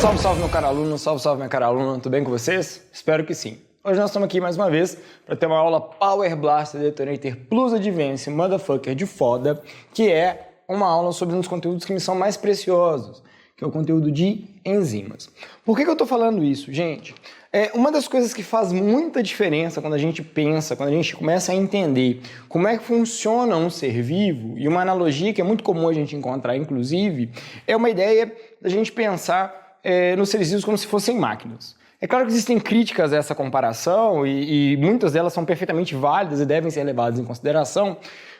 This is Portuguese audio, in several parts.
Salve, salve meu caro aluno, salve, salve minha cara aluna, tudo bem com vocês? Espero que sim. Hoje nós estamos aqui mais uma vez para ter uma aula Power Blaster Detonator Plus Advanced Motherfucker de foda, que é uma aula sobre um dos conteúdos que me são mais preciosos, que é o conteúdo de enzimas. Por que eu estou falando isso, gente? Uma das coisas que faz muita diferença quando a gente pensa, quando a gente começa a entender como é que funciona um ser vivo, e uma analogia que é muito comum a gente encontrar, inclusive, é uma ideia da gente pensar nos seres vivos como se fossem máquinas. É claro que existem críticas a essa comparação e muitas delas são perfeitamente válidas e devem ser levadas em consideração,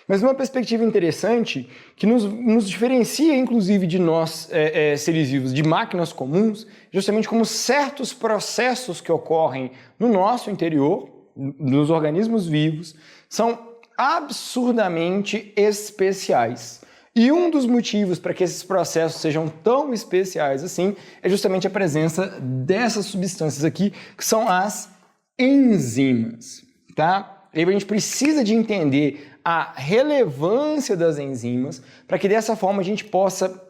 mas uma perspectiva interessante que nos diferencia, inclusive, de nós, seres vivos, de máquinas comuns, justamente como certos processos que ocorrem no nosso interior, nos organismos vivos, são absurdamente especiais. E um dos motivos para que esses processos sejam tão especiais assim é justamente a presença dessas substâncias aqui, que são as enzimas, tá? E a gente precisa de entender a relevância das enzimas para que dessa forma a gente possa,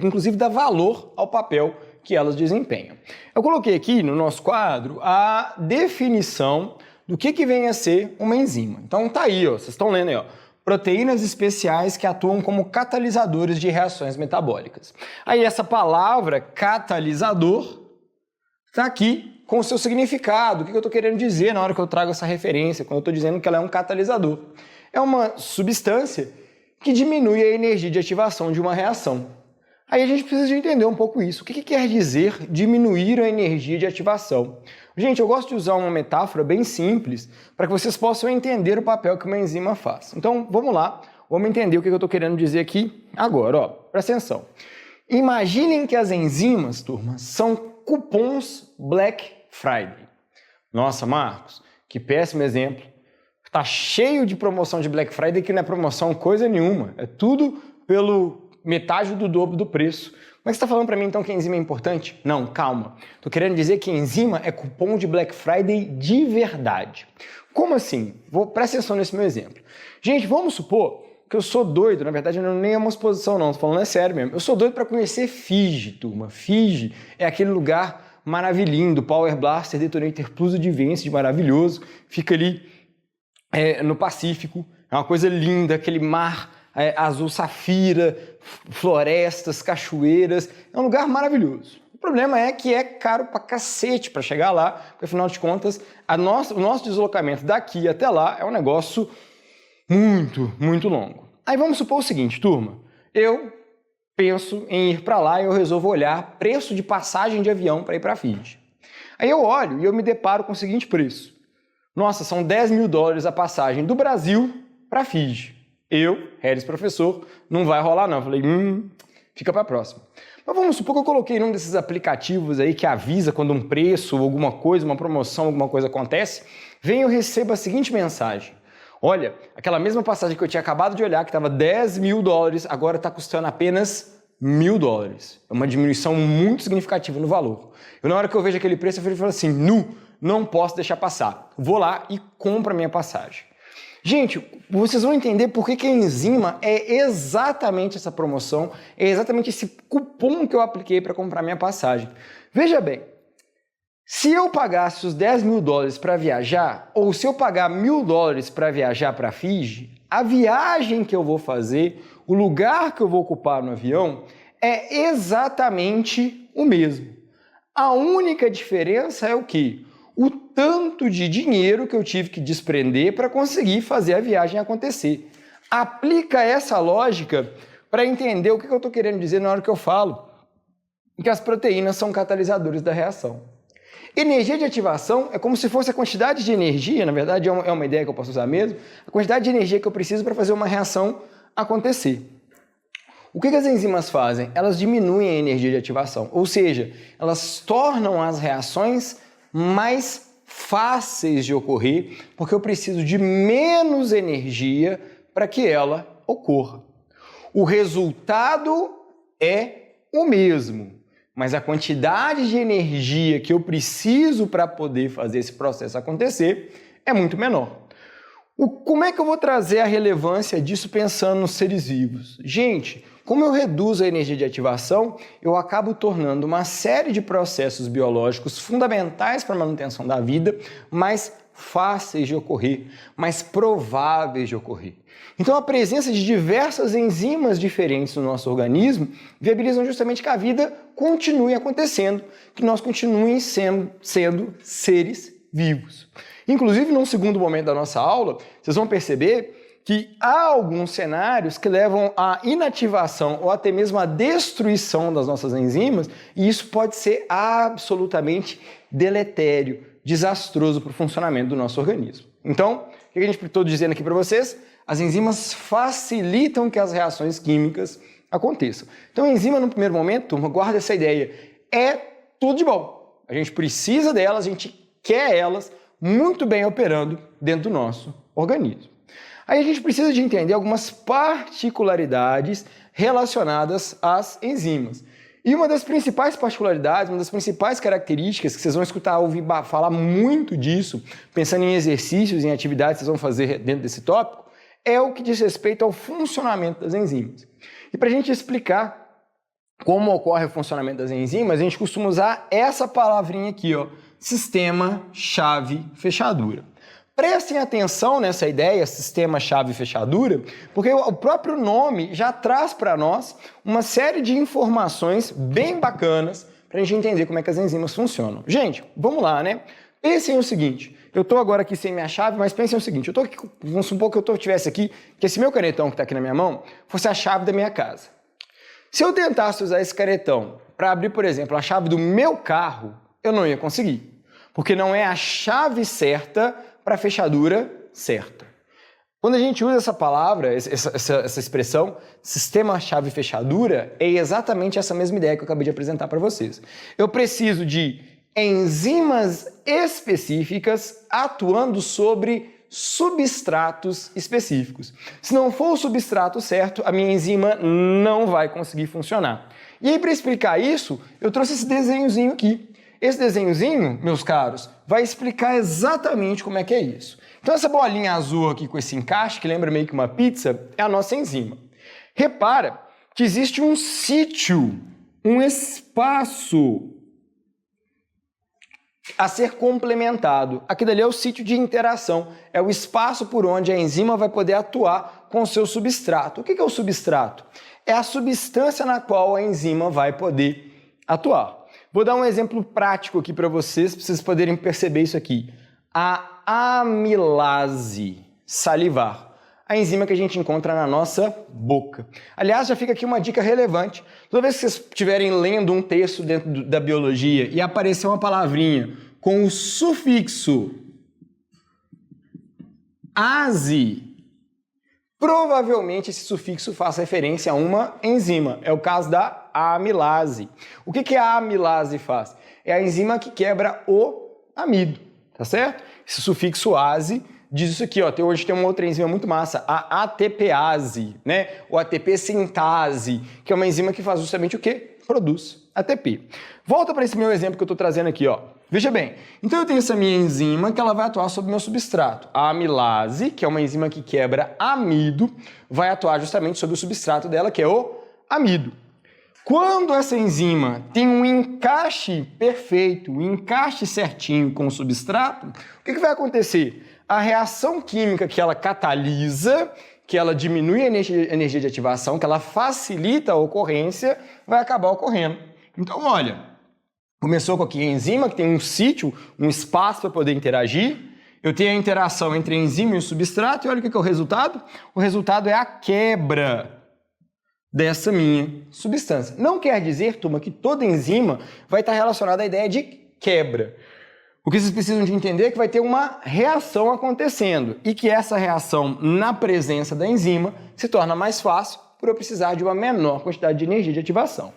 inclusive, dar valor ao papel que elas desempenham. Eu coloquei aqui no nosso quadro a definição do que vem a ser uma enzima. Então tá aí, ó, vocês estão lendo aí, ó. Proteínas especiais que atuam como catalisadores de reações metabólicas. Aí essa palavra catalisador está aqui com o seu significado. O que eu estou querendo dizer na hora que eu trago essa referência, quando eu estou dizendo que ela é um catalisador? É uma substância que diminui a energia de ativação de uma reação. Aí a gente precisa de entender um pouco isso. O que quer dizer diminuir a energia de ativação? Gente, eu gosto de usar uma metáfora bem simples para que vocês possam entender o papel que uma enzima faz. Então, vamos lá, vamos entender o que eu estou querendo dizer aqui agora. Ó, presta atenção. Imaginem que as enzimas, turma, são cupons Black Friday. Nossa, Marcos, que péssimo exemplo. Tá cheio de promoção de Black Friday que não é promoção coisa nenhuma. É tudo pelo metade do dobro do preço. Como é que você está falando para mim, então, que a enzima é importante? Não, calma. Estou querendo dizer que enzima é cupom de Black Friday de verdade. Como assim? Presta atenção nesse meu exemplo. Gente, vamos supor que eu sou doido. Na verdade, não nem é uma exposição, não. Estou falando sério mesmo. Eu sou doido para conhecer Fiji, turma. Fiji é aquele lugar maravilhoso, Power Blaster Detonator Plus Advanced, maravilhoso. Fica ali no Pacífico. É uma coisa linda, aquele mar azul safira, florestas, cachoeiras, é um lugar maravilhoso. O problema é que é caro pra cacete para chegar lá, porque afinal de contas, o nosso deslocamento daqui até lá é um negócio muito, muito longo. Aí vamos supor o seguinte, turma, eu penso em ir para lá e eu resolvo olhar preço de passagem de avião para ir para Fiji. Aí eu olho e eu me deparo com o seguinte preço. Nossa, são $10.000 a passagem do Brasil para Fiji. Eu, Harris professor, não vai rolar não. Eu falei, fica para a próxima. Mas vamos supor que eu coloquei num desses aplicativos aí que avisa quando um preço, alguma coisa, uma promoção, alguma coisa acontece, vem e eu recebo a seguinte mensagem. Olha, aquela mesma passagem que eu tinha acabado de olhar, que estava $10.000, agora está custando apenas $1.000. É uma diminuição muito significativa no valor. Eu, na hora que eu vejo aquele preço, eu falo assim, não posso deixar passar. Vou lá e compro a minha passagem. Gente, vocês vão entender por que a enzima é exatamente essa promoção, é exatamente esse cupom que eu apliquei para comprar minha passagem. Veja bem, se eu pagasse os $10.000 para viajar, ou se eu pagar $1.000 para viajar para Fiji, a viagem que eu vou fazer, o lugar que eu vou ocupar no avião, é exatamente o mesmo. A única diferença é o quê? O tanto de dinheiro que eu tive que desprender para conseguir fazer a viagem acontecer. Aplica essa lógica para entender o que eu estou querendo dizer na hora que eu falo que as proteínas são catalisadores da reação. Energia de ativação é como se fosse a quantidade de energia, na verdade é uma ideia que eu posso usar mesmo, a quantidade de energia que eu preciso para fazer uma reação acontecer. O que as enzimas fazem? Elas diminuem a energia de ativação, ou seja, elas tornam as reações mais fáceis de ocorrer, porque eu preciso de menos energia para que ela ocorra. O resultado é o mesmo, mas a quantidade de energia que eu preciso para poder fazer esse processo acontecer é muito menor. Como é que eu vou trazer a relevância disso pensando nos seres vivos? Gente, Como eu reduzo a energia de ativação, eu acabo tornando uma série de processos biológicos fundamentais para a manutenção da vida mais fáceis de ocorrer, mais prováveis de ocorrer. Então, a presença de diversas enzimas diferentes no nosso organismo viabilizam justamente que a vida continue acontecendo, que nós continuemos sendo seres vivos. Inclusive, num segundo momento da nossa aula, vocês vão perceber que há alguns cenários que levam à inativação ou até mesmo à destruição das nossas enzimas, e isso pode ser absolutamente deletério, desastroso para o funcionamento do nosso organismo. Então, o que a gente estou dizendo aqui para vocês? As enzimas facilitam que as reações químicas aconteçam. Então, a enzima, no primeiro momento, turma, guarda essa ideia, é tudo de bom. A gente precisa delas, a gente quer elas muito bem operando dentro do nosso organismo. Aí a gente precisa de entender algumas particularidades relacionadas às enzimas. E uma das principais particularidades, uma das principais características que vocês vão escutar, ouvir falar muito disso, pensando em exercícios, em atividades que vocês vão fazer dentro desse tópico, é o que diz respeito ao funcionamento das enzimas. E para a gente explicar como ocorre o funcionamento das enzimas, a gente costuma usar essa palavrinha aqui, ó, sistema chave-fechadura. Prestem atenção nessa ideia, sistema chave-fechadura, porque o próprio nome já traz para nós uma série de informações bem bacanas para a gente entender como é que as enzimas funcionam. Gente, vamos lá, né? Pensem o seguinte, eu estou agora aqui sem minha chave, mas pensem o seguinte, vamos supor que eu estivesse aqui, que esse meu canetão que está aqui na minha mão fosse a chave da minha casa. Se eu tentasse usar esse canetão para abrir, por exemplo, a chave do meu carro, eu não ia conseguir, porque não é a chave certa para a fechadura certa. Quando a gente usa essa palavra, essa expressão, sistema chave-fechadura, é exatamente essa mesma ideia que eu acabei de apresentar para vocês. Eu preciso de enzimas específicas atuando sobre substratos específicos. Se não for o substrato certo, a minha enzima não vai conseguir funcionar. E aí, para explicar isso, eu trouxe esse desenhozinho aqui. Esse desenhozinho, meus caros, vai explicar exatamente como é que é isso. Então, essa bolinha azul aqui com esse encaixe, que lembra meio que uma pizza, é a nossa enzima. Repara que existe um sítio, um espaço a ser complementado. Aquilo ali é o sítio de interação, é o espaço por onde a enzima vai poder atuar com o seu substrato. O que é o substrato? É a substância na qual a enzima vai poder atuar. Vou dar um exemplo prático aqui para vocês poderem perceber isso aqui. A amilase salivar, a enzima que a gente encontra na nossa boca. Aliás, já fica aqui uma dica relevante. Toda vez que vocês estiverem lendo um texto dentro da biologia e aparecer uma palavrinha com o sufixo ase, provavelmente esse sufixo faz referência a uma enzima. É o caso da amilase. O que a amilase faz? É a enzima que quebra o amido, tá certo? Esse sufixo ase diz isso aqui, ó. Hoje tem uma outra enzima muito massa, a ATPase, né? O ATP sintase, que é uma enzima que faz justamente o quê? Produz ATP. Volta para esse meu exemplo que eu estou trazendo aqui, ó. Veja bem, então eu tenho essa minha enzima que ela vai atuar sobre o meu substrato. A amilase, que é uma enzima que quebra amido, vai atuar justamente sobre o substrato dela, que é o amido. Quando essa enzima tem um encaixe perfeito, um encaixe certinho com o substrato, o que vai acontecer? A reação química que ela catalisa, que ela diminui a energia de ativação, que ela facilita a ocorrência, vai acabar ocorrendo. Então, olha, começou com aqui a enzima, que tem um sítio, um espaço para poder interagir. Eu tenho a interação entre a enzima e o substrato, e olha o que é o resultado. O resultado é a quebra dessa minha substância. Não quer dizer, turma, que toda enzima vai estar relacionada à ideia de quebra. O que vocês precisam de entender é que vai ter uma reação acontecendo e que essa reação na presença da enzima se torna mais fácil por eu precisar de uma menor quantidade de energia de ativação.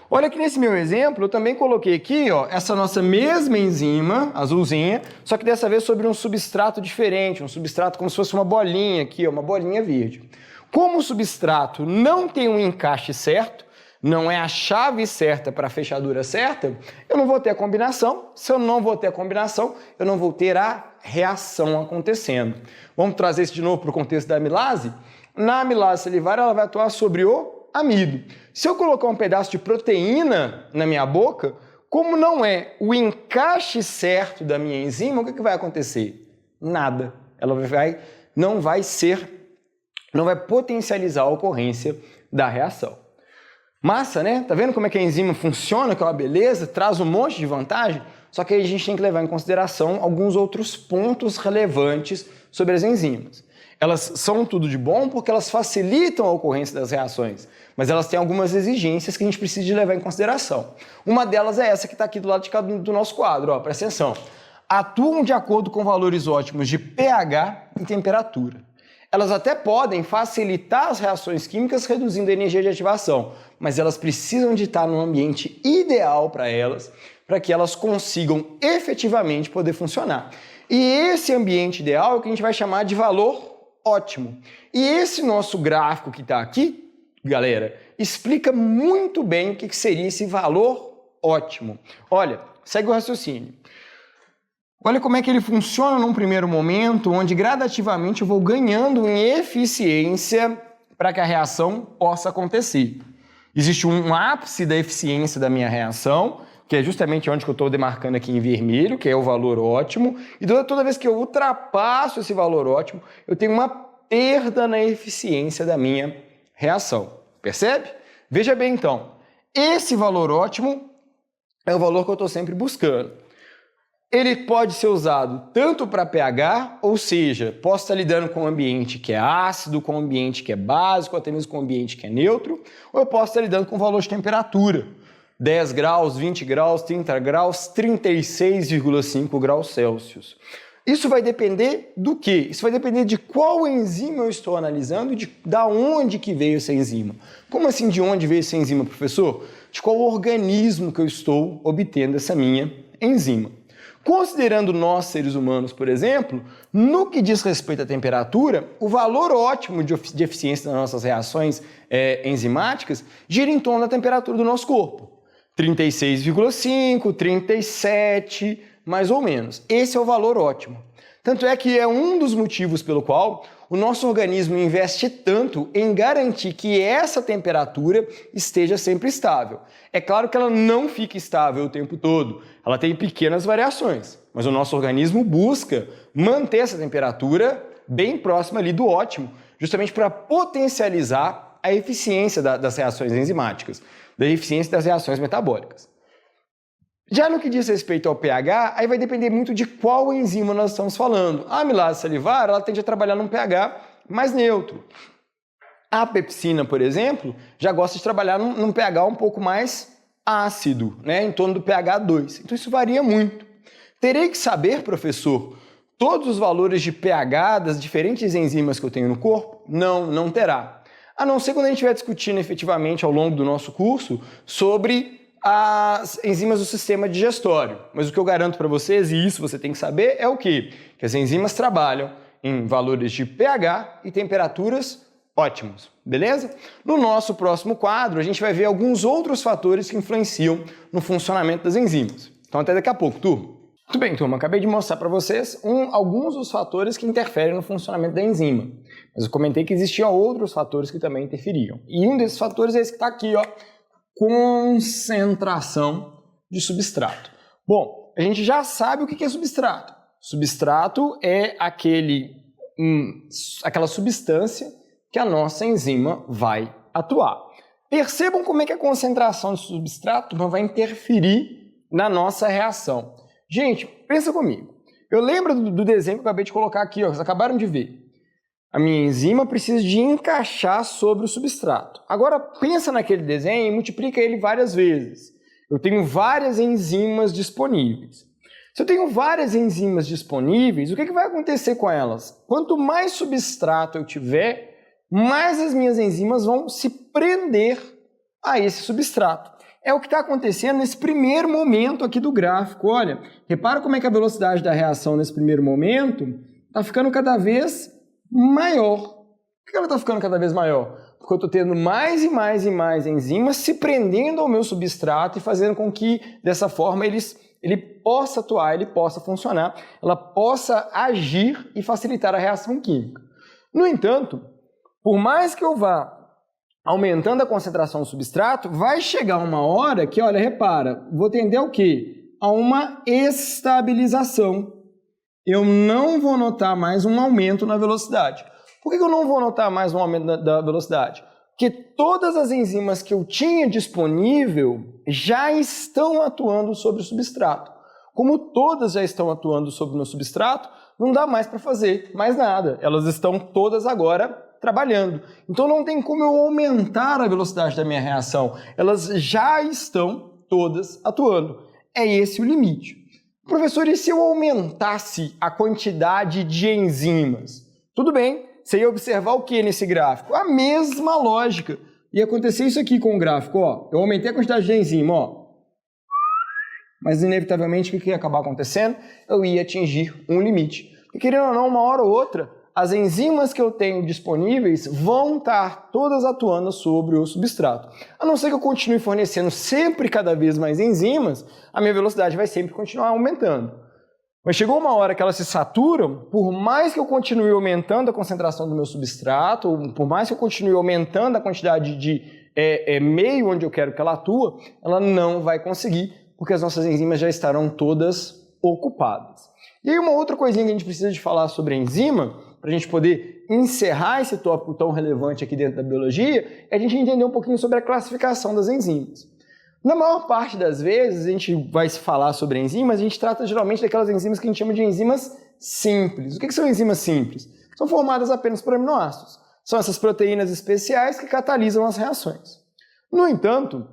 Olha que nesse meu exemplo eu também coloquei aqui, ó, essa nossa mesma enzima, azulzinha, só que dessa vez sobre um substrato diferente, um substrato como se fosse uma bolinha aqui, ó, uma bolinha verde. Como o substrato não tem um encaixe certo, não é a chave certa para a fechadura certa, eu não vou ter a combinação. Se eu não vou ter a combinação, eu não vou ter a reação acontecendo. Vamos trazer isso de novo para o contexto da amilase? Na amilase salivar, ela vai atuar sobre o amido. Se eu colocar um pedaço de proteína na minha boca, como não é o encaixe certo da minha enzima, o que vai acontecer? Nada. Ela não vai potencializar a ocorrência da reação. Massa, né? Tá vendo como é que a enzima funciona, que é uma beleza, traz um monte de vantagem? Só que aí a gente tem que levar em consideração alguns outros pontos relevantes sobre as enzimas. Elas são tudo de bom porque elas facilitam a ocorrência das reações, mas elas têm algumas exigências que a gente precisa de levar em consideração. Uma delas é essa que está aqui do lado de cá do nosso quadro, ó, presta atenção. Atuam de acordo com valores ótimos de pH e temperatura. Elas até podem facilitar as reações químicas reduzindo a energia de ativação, mas elas precisam de estar no ambiente ideal para elas, para que elas consigam efetivamente poder funcionar. E esse ambiente ideal é o que a gente vai chamar de valor ótimo. E esse nosso gráfico que está aqui, galera, explica muito bem o que seria esse valor ótimo. Olha, segue o raciocínio. Olha como é que ele funciona num primeiro momento, onde gradativamente eu vou ganhando em eficiência para que a reação possa acontecer. Existe um ápice da eficiência da minha reação, que é justamente onde que eu estou demarcando aqui em vermelho, que é o valor ótimo, e toda vez que eu ultrapasso esse valor ótimo, eu tenho uma perda na eficiência da minha reação. Percebe? Veja bem então, esse valor ótimo é o valor que eu estou sempre buscando. Ele pode ser usado tanto para pH, ou seja, posso estar lidando com um ambiente que é ácido, com um ambiente que é básico, até mesmo com um ambiente que é neutro, ou eu posso estar lidando com o valor de temperatura, 10 graus, 20 graus, 30 graus, 36,5 graus Celsius. Isso vai depender do quê? Isso vai depender de qual enzima eu estou analisando e da onde que veio essa enzima. Como assim de onde veio essa enzima, professor? De qual organismo que eu estou obtendo essa minha enzima. Considerando nós, seres humanos, por exemplo, no que diz respeito à temperatura, o valor ótimo de eficiência das nossas reações enzimáticas gira em torno da temperatura do nosso corpo. 36,5, 37, mais ou menos. Esse é o valor ótimo. Tanto é que é um dos motivos pelo qual o nosso organismo investe tanto em garantir que essa temperatura esteja sempre estável. É claro que ela não fica estável o tempo todo, ela tem pequenas variações, mas o nosso organismo busca manter essa temperatura bem próxima ali do ótimo, justamente para potencializar a eficiência das reações enzimáticas, da eficiência das reações metabólicas. Já no que diz respeito ao pH, aí vai depender muito de qual enzima nós estamos falando. A amilase salivar, ela tende a trabalhar num pH mais neutro. A pepsina, por exemplo, já gosta de trabalhar num pH um pouco mais ácido, né, em torno do pH 2. Então isso varia muito. Terei que saber, professor, todos os valores de pH das diferentes enzimas que eu tenho no corpo? Não, não terá. A não ser quando a gente estiver discutindo efetivamente ao longo do nosso curso sobre as enzimas do sistema digestório. Mas o que eu garanto para vocês, e isso você tem que saber, é o quê? Que as enzimas trabalham em valores de pH e temperaturas ótimos, beleza? No nosso próximo quadro, a gente vai ver alguns outros fatores que influenciam no funcionamento das enzimas. Então até daqui a pouco, turma. Muito bem, turma, acabei de mostrar para vocês alguns dos fatores que interferem no funcionamento da enzima. Mas eu comentei que existiam outros fatores que também interferiam. E um desses fatores é esse que está aqui, ó. Concentração de substrato. Bom, a gente já sabe o que é substrato. Substrato é aquela substância que a nossa enzima vai atuar. Percebam como é que a concentração de substrato vai interferir na nossa reação. Gente, pensa comigo. Eu lembro do desenho que eu acabei de colocar aqui, ó, vocês acabaram de ver. A minha enzima precisa de encaixar sobre o substrato. Agora pensa naquele desenho e multiplica ele várias vezes. Eu tenho várias enzimas disponíveis. Se eu tenho várias enzimas disponíveis, o que vai acontecer com elas? Quanto mais substrato eu tiver, mais as minhas enzimas vão se prender a esse substrato. É o que está acontecendo nesse primeiro momento aqui do gráfico. Olha, repara como é que a velocidade da reação nesse primeiro momento está ficando cada vez maior. Por que ela está ficando cada vez maior? Porque eu estou tendo mais e mais e mais enzimas se prendendo ao meu substrato e fazendo com que, dessa forma, ele possa atuar, ele possa funcionar, ela possa agir e facilitar a reação química. No entanto, por mais que eu vá aumentando a concentração do substrato, vai chegar uma hora que, olha, repara, vou tender ao quê? A uma estabilização. Eu não vou notar mais um aumento na velocidade. Por que eu não vou notar mais um aumento da velocidade? Porque todas as enzimas que eu tinha disponível já estão atuando sobre o substrato. Como todas já estão atuando sobre o meu substrato, não dá mais para fazer mais nada. Elas estão todas agora trabalhando. Então não tem como eu aumentar a velocidade da minha reação. Elas já estão todas atuando. É esse o limite. Professor, e se eu aumentasse a quantidade de enzimas? Tudo bem, você ia observar o que nesse gráfico? A mesma lógica. Ia acontecer isso aqui com o gráfico, ó. Eu aumentei a quantidade de enzima, ó. Mas inevitavelmente o que ia acabar acontecendo? Eu ia atingir um limite. Porque querendo ou não, uma hora ou outra, as enzimas que eu tenho disponíveis vão estar todas atuando sobre o substrato. A não ser que eu continue fornecendo sempre cada vez mais enzimas, a minha velocidade vai sempre continuar aumentando. Mas chegou uma hora que elas se saturam, por mais que eu continue aumentando a concentração do meu substrato, ou por mais que eu continue aumentando a quantidade de meio onde eu quero que ela atua, ela não vai conseguir, porque as nossas enzimas já estarão todas ocupadas. E aí uma outra coisinha que a gente precisa de falar sobre a enzima, para a gente poder encerrar esse tópico tão relevante aqui dentro da biologia, é a gente entender um pouquinho sobre a classificação das enzimas. Na maior parte das vezes, a gente vai se falar sobre enzimas, a gente trata geralmente daquelas enzimas que a gente chama de enzimas simples. O que são enzimas simples? São formadas apenas por aminoácidos. São essas proteínas especiais que catalisam as reações. No entanto,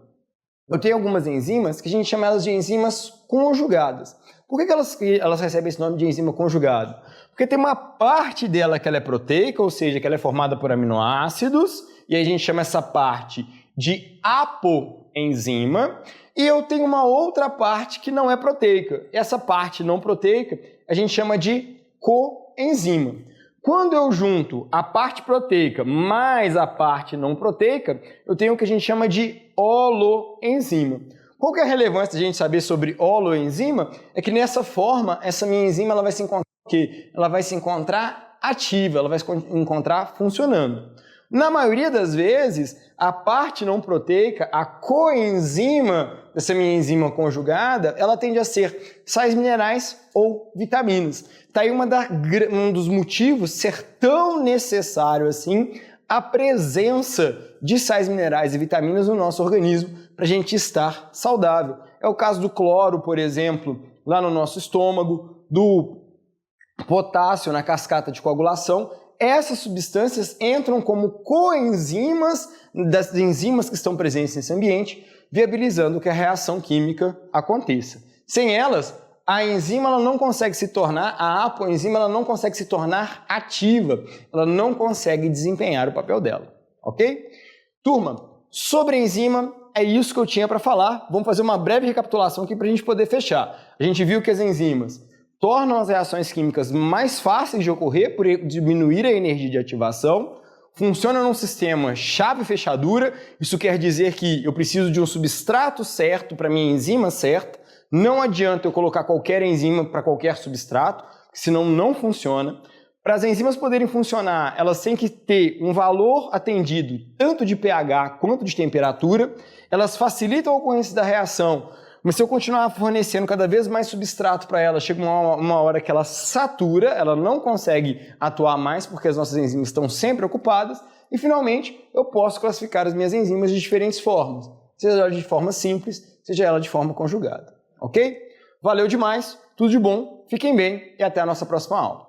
eu tenho algumas enzimas que a gente chama elas de enzimas conjugadas. Por que elas recebem esse nome de enzima conjugada? Porque tem uma parte dela que ela é proteica, ou seja, que ela é formada por aminoácidos, e aí a gente chama essa parte de apoenzima, e eu tenho uma outra parte que não é proteica. Essa parte não proteica a gente chama de coenzima. Quando eu junto a parte proteica mais a parte não proteica, eu tenho o que a gente chama de holoenzima. Qual que é a relevância de a gente saber sobre holoenzima? É que nessa forma, essa minha enzima ela vai se encontrar o quê? Ela vai se encontrar ativa, ela vai se encontrar funcionando. Na maioria das vezes, a parte não proteica, a coenzima dessa minha enzima conjugada, ela tende a ser sais minerais ou vitaminas. Está aí um dos motivos ser tão necessário assim a presença de sais minerais e vitaminas no nosso organismo para a gente estar saudável. É o caso do cloro, por exemplo, lá no nosso estômago, do potássio na cascata de coagulação. Essas substâncias entram como coenzimas das enzimas que estão presentes nesse ambiente, viabilizando que a reação química aconteça. Sem elas, a enzima ela não consegue se tornar, a apoenzima ela não consegue se tornar ativa, ela não consegue desempenhar o papel dela, ok? Turma, sobre a enzima, é isso que eu tinha para falar. Vamos fazer uma breve recapitulação aqui para a gente poder fechar. A gente viu que as enzimas tornam as reações químicas mais fáceis de ocorrer por diminuir a energia de ativação, funciona num sistema chave-fechadura, isso quer dizer que eu preciso de um substrato certo para minha enzima certa, não adianta eu colocar qualquer enzima para qualquer substrato, senão não funciona. Para as enzimas poderem funcionar, elas têm que ter um valor atendido tanto de pH quanto de temperatura, elas facilitam a ocorrência da reação, mas se eu continuar fornecendo cada vez mais substrato para ela, chega uma hora que ela satura, ela não consegue atuar mais porque as nossas enzimas estão sempre ocupadas e, finalmente, eu posso classificar as minhas enzimas de diferentes formas, seja ela de forma simples, seja ela de forma conjugada, ok? Valeu demais, tudo de bom, fiquem bem e até a nossa próxima aula.